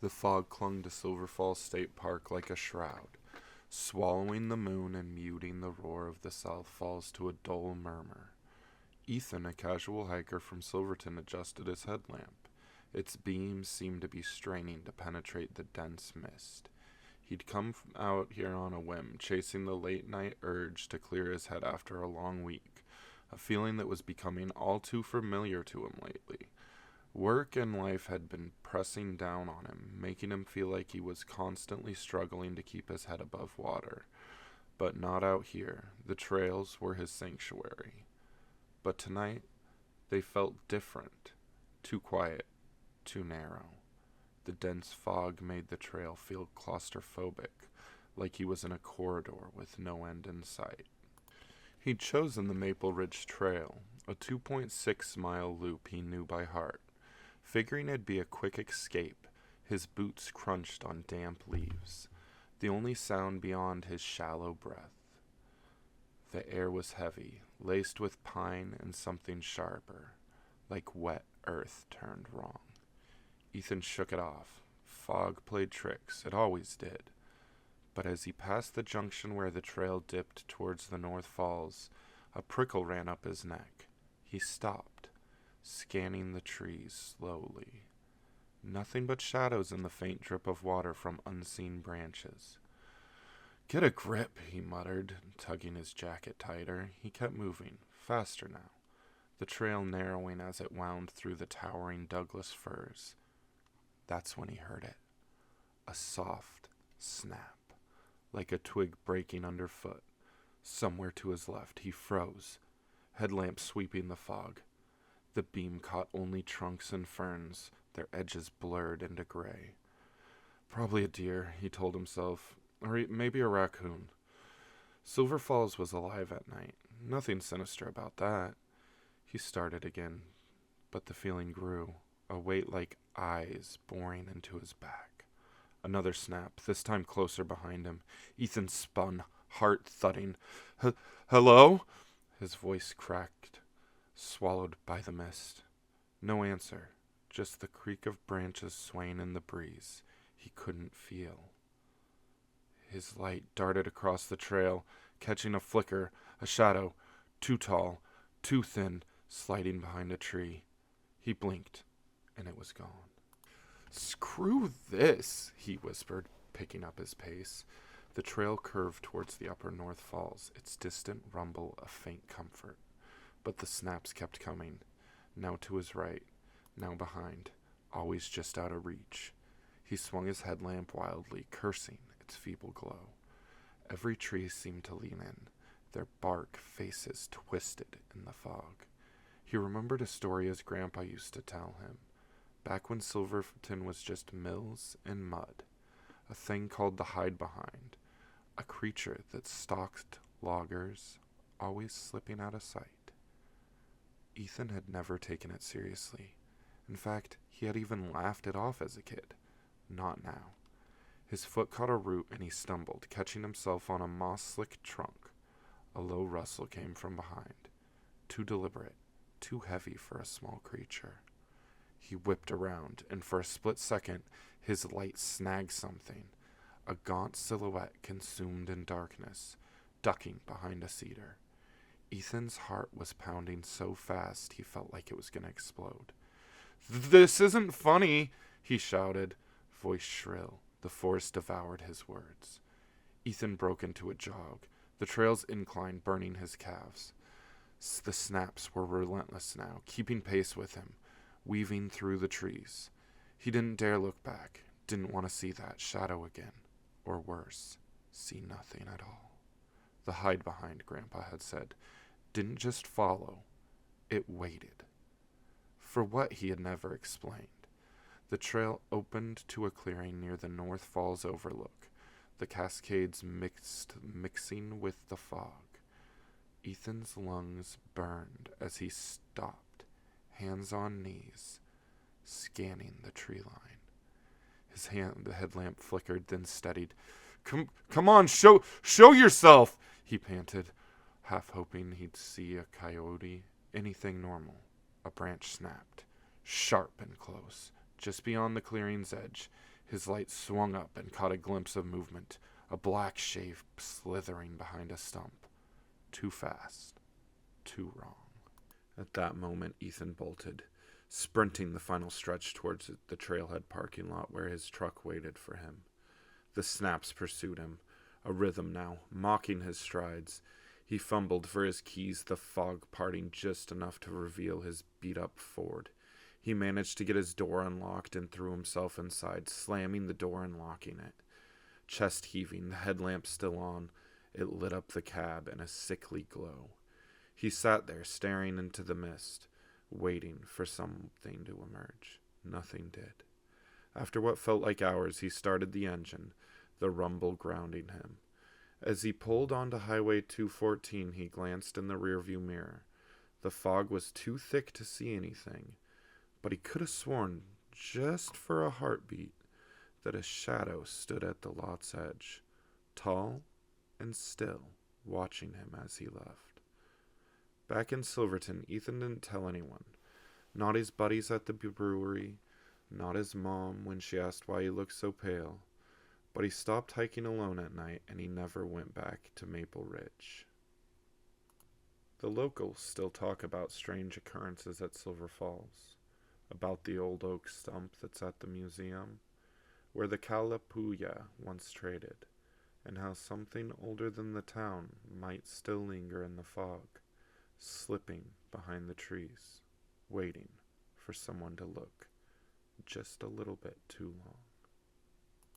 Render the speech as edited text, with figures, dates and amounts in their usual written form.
The fog clung to Silver Falls State Park like a shroud, swallowing the moon and muting the roar of the South Falls to a dull murmur. Ethan, a casual hiker from Silverton, adjusted his headlamp. Its beams seemed to be straining to penetrate the dense mist. He'd come out here on a whim, chasing the late-night urge to clear his head after a long week, a feeling that was becoming all too familiar to him lately. Work and life had been pressing down on him, making him feel like he was constantly struggling to keep his head above water. But not out here. The trails were his sanctuary. But tonight, they felt different. Too quiet, too narrow. The dense fog made the trail feel claustrophobic, like he was in a corridor with no end in sight. He'd chosen the Maple Ridge Trail, a 2.6-mile loop he knew by heart. Figuring it'd be a quick escape, his boots crunched on damp leaves, the only sound beyond his shallow breath. The air was heavy, laced with pine and something sharper, like wet earth turned wrong. Ethan shook it off. Fog played tricks, it always did. But as he passed the junction where the trail dipped towards the North Falls, a prickle ran up his neck. He stopped, scanning the trees slowly. Nothing but shadows in the faint drip of water from unseen branches. "Get a grip," he muttered, tugging his jacket tighter. He kept moving, faster now, the trail narrowing as it wound through the towering Douglas firs. That's when he heard it. A soft snap, like a twig breaking underfoot. Somewhere to his left, he froze, headlamp sweeping the fog. The beam caught only trunks and ferns, their edges blurred into gray. Probably a deer, he told himself, or maybe a raccoon. Silver Falls was alive at night. Nothing sinister about that. He started again, but the feeling grew, a weight like eyes boring into his back. Another snap, this time closer behind him. Ethan spun, heart thudding. Hello? His voice cracked, swallowed by the mist. No answer, just the creak of branches swaying in the breeze he couldn't feel. His light darted across the trail, catching a flicker, a shadow, too tall, too thin, sliding behind a tree. He blinked, and it was gone. "Screw this," he whispered, picking up his pace. The trail curved towards the upper North Falls, its distant rumble a faint comfort. But the snaps kept coming, now to his right, now behind, always just out of reach. He swung his headlamp wildly, cursing its feeble glow. Every tree seemed to lean in, their bark faces twisted in the fog. He remembered a story his grandpa used to tell him, back when Silverton was just mills and mud, a thing called the Hidebehind, a creature that stalked loggers, always slipping out of sight. Ethan had never taken it seriously. In fact, he had even laughed it off as a kid. Not now. His foot caught a root and he stumbled, catching himself on a moss-slick trunk. A low rustle came from behind. Too deliberate, too heavy for a small creature. He whipped around, and for a split second, his light snagged something. A gaunt silhouette consumed in darkness, ducking behind a cedar. Ethan's heart was pounding so fast he felt like it was going to explode. "This isn't funny," he shouted, voice shrill. The forest devoured his words. Ethan broke into a jog, the trail's incline burning his calves. The snaps were relentless now, keeping pace with him, weaving through the trees. He didn't dare look back, didn't want to see that shadow again, or worse, see nothing at all. The Hidebehind, Grandpa had said, didn't just follow, it waited. For what he had never explained. The trail opened to a clearing near the North Falls overlook, the Cascades mixing with the fog. Ethan's lungs burned as he stopped, hands on knees, scanning the tree line. The headlamp flickered, then steadied. Come on, show yourself, he panted, half hoping he'd see a coyote, anything normal. A branch snapped, sharp and close, just beyond the clearing's edge. His light swung up and caught a glimpse of movement, a black shape slithering behind a stump. Too fast. Too wrong. At that moment, Ethan bolted, sprinting the final stretch towards the trailhead parking lot where his truck waited for him. The snaps pursued him, a rhythm now, mocking his strides. He fumbled for his keys, the fog parting just enough to reveal his beat-up Ford. He managed to get his door unlocked and threw himself inside, slamming the door and locking it. Chest heaving, the headlamp still on, it lit up the cab in a sickly glow. He sat there, staring into the mist, waiting for something to emerge. Nothing did. After what felt like hours, he started the engine, the rumble grounding him. As he pulled onto Highway 214, he glanced in the rearview mirror. The fog was too thick to see anything, but he could have sworn, just for a heartbeat, that a shadow stood at the lot's edge, tall and still, watching him as he left. Back in Silverton, Ethan didn't tell anyone. Not his buddies at the brewery, not his mom when she asked why he looked so pale. But he stopped hiking alone at night, and he never went back to Maple Ridge. The locals still talk about strange occurrences at Silver Falls, about the old oak stump that's at the museum, where the Kalapuya once traded, and how something older than the town might still linger in the fog, slipping behind the trees, waiting for someone to look just a little bit too long.